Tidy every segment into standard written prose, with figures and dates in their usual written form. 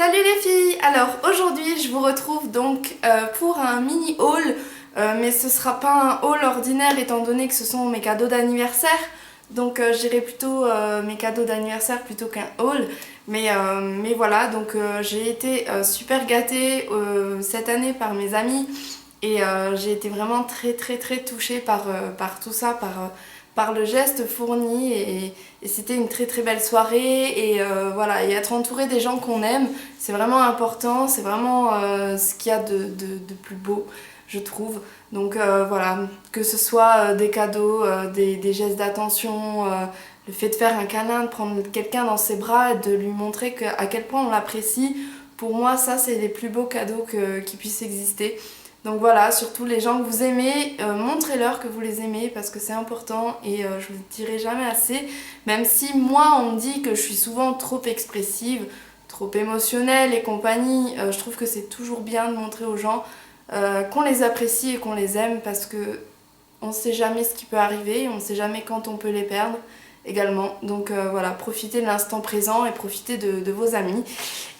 Salut les filles! Alors aujourd'hui je vous retrouve donc pour un mini haul, mais ce sera pas un haul ordinaire étant donné que ce sont mes cadeaux d'anniversaire. Donc je dirais plutôt mes cadeaux d'anniversaire plutôt qu'un haul. Mais voilà, donc j'ai été super gâtée cette année par mes amis et j'ai été vraiment très touchée par tout ça, par le geste fourni et c'était une très belle soirée et voilà, et être entouré des gens qu'on aime, c'est vraiment important, c'est vraiment ce qu'il y a de plus beau, je trouve. Donc voilà, que ce soit des cadeaux, des gestes d'attention, le fait de faire un câlin, de prendre quelqu'un dans ses bras et de lui montrer à quel point on l'apprécie, pour moi ça c'est les plus beaux cadeaux qui puissent exister. Donc voilà, surtout les gens que vous aimez, montrez-leur que vous les aimez parce que c'est important et je vous le dirai jamais assez. Même si moi on me dit que je suis souvent trop expressive, trop émotionnelle et compagnie, je trouve que c'est toujours bien de montrer aux gens qu'on les apprécie et qu'on les aime parce que on sait jamais ce qui peut arriver, on sait jamais quand on peut les perdre également. Donc voilà, profitez de l'instant présent et profitez de vos amis.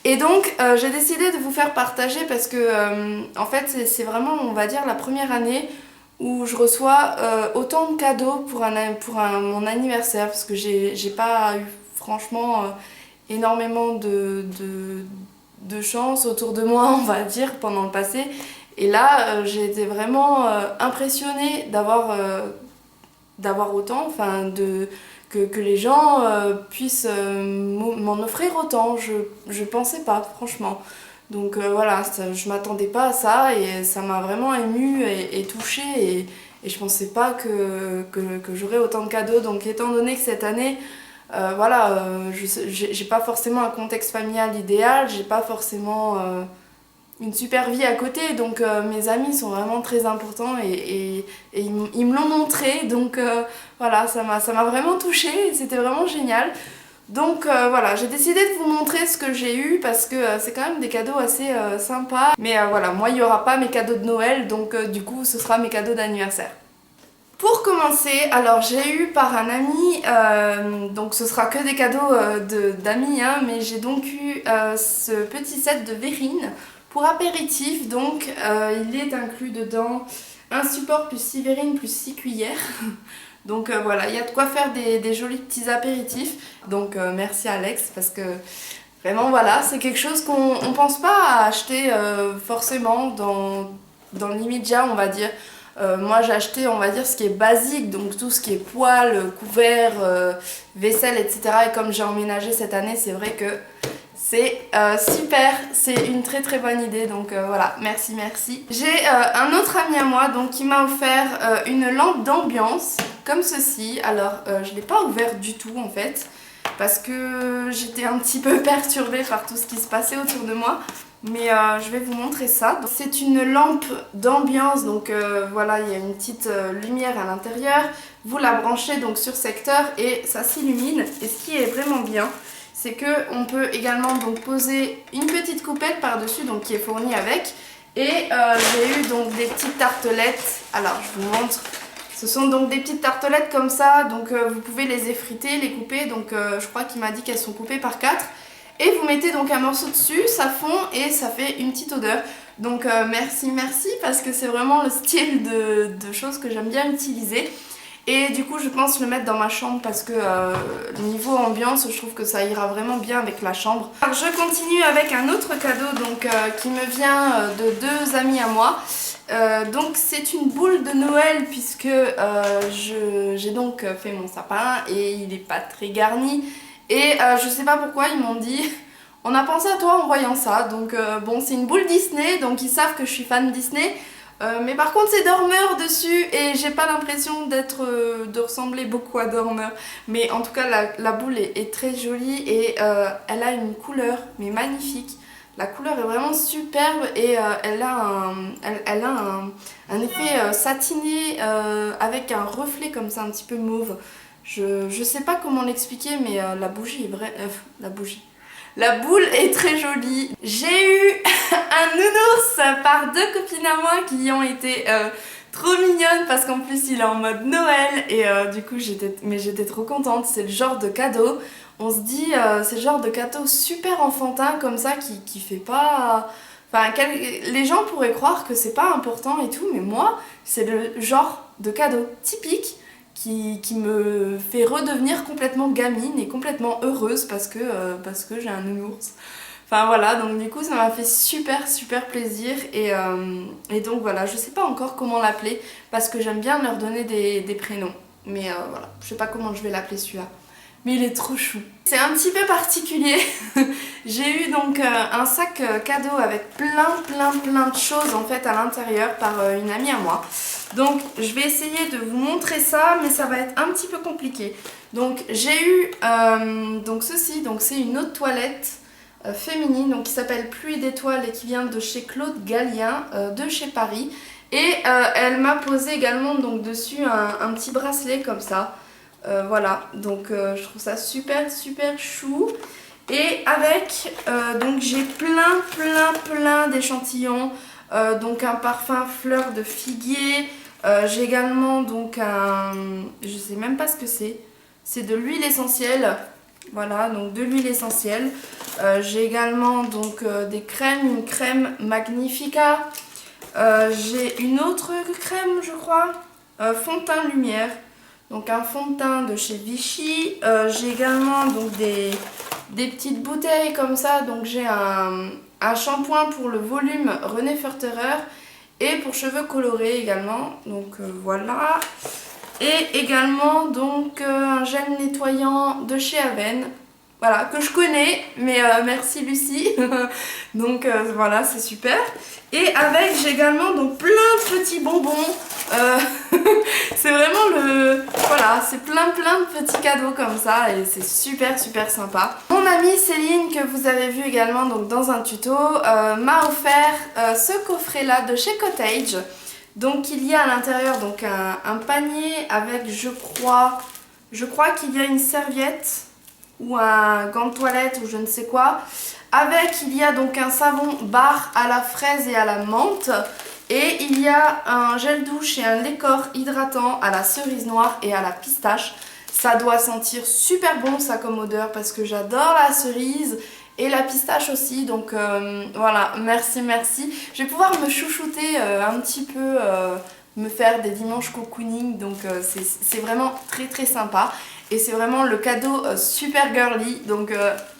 Et donc j'ai décidé de vous faire partager parce que en fait c'est vraiment, on va dire, la première année où je reçois autant de cadeaux pour mon anniversaire parce que j'ai pas eu franchement énormément de chance autour de moi, on va dire, pendant le passé. Et là j'ai été vraiment impressionnée d'avoir autant, enfin que les gens puissent m'en offrir autant. Je pensais pas, franchement. Donc voilà, je m'attendais pas à ça et ça m'a vraiment émue et touchée et je pensais pas que j'aurais autant de cadeaux. Donc étant donné que cette année, voilà, j'ai pas forcément un contexte familial idéal, j'ai pas forcément une super vie à côté, donc mes amis sont vraiment très importants et ils me l'ont montré, donc voilà, ça m'a vraiment touchée et c'était vraiment génial. Donc voilà, j'ai décidé de vous montrer ce que j'ai eu parce que c'est quand même des cadeaux assez sympas. Mais voilà, moi il n'y aura pas mes cadeaux de Noël, donc du coup ce sera mes cadeaux d'anniversaire. Pour commencer, alors j'ai eu par un ami, donc ce sera que des cadeaux d'amis, hein, mais j'ai donc eu ce petit set de verrines pour apéritif. Donc il est inclus dedans un support plus 6 verrines plus 6 cuillères. Donc voilà, il y a de quoi faire des jolis petits apéritifs. Donc merci Alex parce que vraiment voilà, c'est quelque chose qu'on ne pense pas à acheter forcément dans l'immédiat, on va dire. Moi j'ai acheté, on va dire, ce qui est basique, donc tout ce qui est poêle, couvert, vaisselle, etc. Et comme j'ai emménagé cette année, c'est vrai que c'est super, c'est une très bonne idée, donc voilà, merci. J'ai un autre ami à moi donc, qui m'a offert une lampe d'ambiance, comme ceci. Alors je ne l'ai pas ouverte du tout en fait, parce que j'étais un petit peu perturbée par tout ce qui se passait autour de moi. Mais je vais vous montrer ça. C'est une lampe d'ambiance, donc voilà, il y a une petite lumière à l'intérieur. Vous la branchez donc sur secteur et ça s'illumine. Et ce qui est vraiment bien, c'est qu'on peut également donc poser une petite coupelle par-dessus, donc qui est fournie avec. Et j'ai eu donc des petites tartelettes. Alors je vous montre. Ce sont donc des petites tartelettes comme ça, donc vous pouvez les effriter, les couper. Donc je crois qu'il m'a dit qu'elles sont coupées par 4. Et vous mettez donc un morceau dessus, ça fond et ça fait une petite odeur. Donc merci parce que c'est vraiment le style de choses que j'aime bien utiliser. Et du coup je pense le mettre dans ma chambre parce que niveau ambiance, je trouve que ça ira vraiment bien avec la chambre. Alors, je continue avec un autre cadeau donc, qui me vient de 2 amis à moi. Donc c'est une boule de Noël puisque j'ai donc fait mon sapin et il n'est pas très garni. Et je sais pas pourquoi ils m'ont dit on a pensé à toi en voyant ça. Donc bon, c'est une boule Disney, donc ils savent que je suis fan Disney. Mais par contre c'est Dormeur dessus et j'ai pas l'impression de ressembler beaucoup à Dormeur. Mais en tout cas la boule est très jolie et elle a une couleur mais magnifique. La couleur est vraiment superbe et elle a un effet satiné avec un reflet comme ça un petit peu mauve. Je sais pas comment l'expliquer, mais la bougie est vraie. La boule est très jolie. J'ai eu un nounours par 2 copines à moi qui ont été trop mignonnes parce qu'en plus il est en mode Noël et du coup j'étais trop contente. C'est le genre de cadeau on se dit c'est le genre de cadeau super enfantin comme ça qui fait pas... Enfin, les gens pourraient croire que c'est pas important et tout, mais moi, c'est le genre de cadeau typique qui me fait redevenir complètement gamine et complètement heureuse parce que j'ai un nounours. Enfin voilà, donc du coup ça m'a fait super plaisir et donc voilà, je sais pas encore comment l'appeler parce que j'aime bien leur donner des prénoms. Mais voilà, je sais pas comment je vais l'appeler celui-là. Mais il est trop chou. C'est un petit peu particulier. J'ai eu donc un sac cadeau avec plein de choses en fait à l'intérieur par une amie à moi. Donc je vais essayer de vous montrer ça, mais ça va être un petit peu compliqué. Donc j'ai eu donc ceci, donc c'est une eau de toilette féminine donc qui s'appelle Pluie d'étoiles et qui vient de chez Claude Gallien de chez Paris. Et elle m'a posé également donc dessus un petit bracelet comme ça. Voilà, donc je trouve ça super chou. Et avec, donc j'ai plein d'échantillons. Donc un parfum fleur de figuier. J'ai également donc je sais même pas ce que c'est. C'est de l'huile essentielle. Voilà, donc de l'huile essentielle. J'ai également donc des crèmes, une crème Magnifica. J'ai une autre crème, je crois. Fond de teint lumière. Donc un fond de teint de chez Vichy. J'ai également donc des petites bouteilles comme ça. Donc j'ai un shampoing pour le volume René Ferterer et pour cheveux colorés également. Donc voilà. Et également donc un gel nettoyant de chez Aven. Voilà, que je connais, mais merci Lucie. Donc voilà, c'est super. Et avec, j'ai également donc plein de petits bonbons. C'est vraiment le... Voilà, c'est plein de petits cadeaux comme ça et c'est super sympa. Mon amie Céline, que vous avez vu également donc, dans un tuto, m'a offert ce coffret là de chez Cottage. Donc il y a à l'intérieur donc un panier avec je crois qu'il y a une serviette ou un gant de toilette ou je ne sais quoi. Avec il y a donc un savon bar à la fraise et à la menthe. Et il y a un gel douche et un lait corps hydratant à la cerise noire et à la pistache. Ça doit sentir super bon ça comme odeur parce que j'adore la cerise et la pistache aussi. Donc voilà, merci. Je vais pouvoir me chouchouter un petit peu, me faire des dimanches cocooning. Donc c'est vraiment très sympa. Et c'est vraiment le cadeau super girly. Donc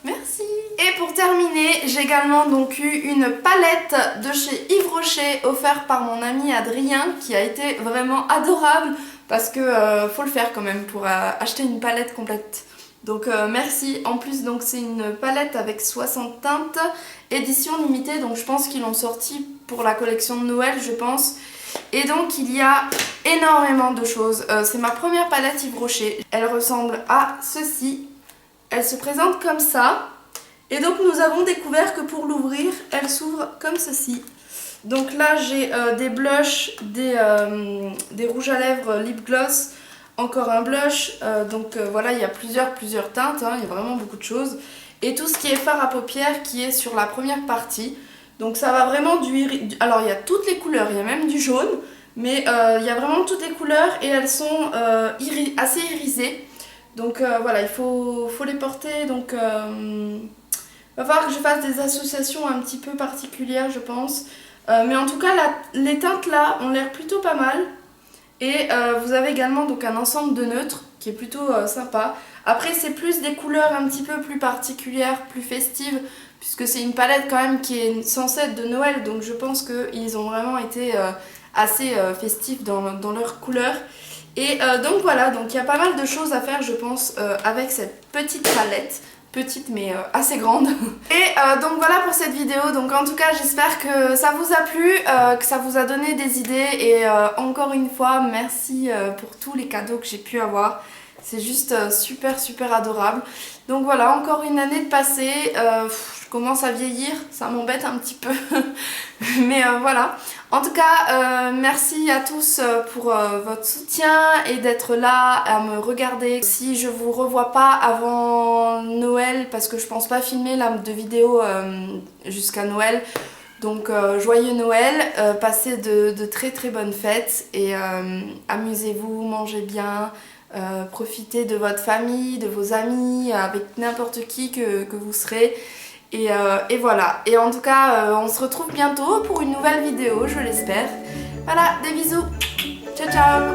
merci. Et pour terminer, j'ai également donc eu une palette de chez Yves Rocher offerte par mon ami Adrien qui a été vraiment adorable parce que faut le faire quand même pour acheter une palette complète. Donc merci. En plus donc c'est une palette avec 60 teintes, édition limitée, donc je pense qu'ils l'ont sorti pour la collection de Noël je pense. Et donc il y a énormément de choses. C'est ma première palette Yves Rocher. Elle ressemble à ceci. Elle se présente comme ça. Et donc nous avons découvert que pour l'ouvrir, elle s'ouvre comme ceci. Donc là j'ai des blushs, des rouges à lèvres lip gloss, encore un blush. Donc voilà, il y a plusieurs teintes, hein, il y a vraiment beaucoup de choses. Et tout ce qui est fard à paupières qui est sur la première partie. Donc ça va vraiment alors il y a toutes les couleurs, il y a même du jaune. Mais il y a vraiment toutes les couleurs et elles sont assez irisées. Donc voilà, il faut les porter. Donc va falloir que je fasse des associations un petit peu particulières je pense. Mais en tout cas les teintes là ont l'air plutôt pas mal. Et vous avez également donc un ensemble de neutres qui est plutôt sympa. Après c'est plus des couleurs un petit peu plus particulières, plus festives. Puisque c'est une palette quand même qui est censée être de Noël. Donc je pense qu'ils ont vraiment été assez festifs dans leurs couleurs. Et donc voilà, donc il y a pas mal de choses à faire je pense avec cette petite palette. Petite mais assez grande. Et donc voilà pour cette vidéo. Donc en tout cas j'espère que ça vous a plu, que ça vous a donné des idées. Et encore une fois merci pour tous les cadeaux que j'ai pu avoir. C'est juste super adorable. Donc voilà, encore une année de passée. Je commence à vieillir, ça m'embête un petit peu. Mais voilà. En tout cas, merci à tous pour votre soutien et d'être là à me regarder. Si je vous revois pas avant Noël, parce que je pense pas filmer là, de vidéo jusqu'à Noël. Donc joyeux Noël, passez de très bonnes fêtes et amusez-vous, mangez bien. profitez de votre famille, de vos amis, avec n'importe qui que vous serez. Et voilà. Et en tout cas, on se retrouve bientôt pour une nouvelle vidéo, je l'espère. Voilà, des bisous. Ciao, ciao.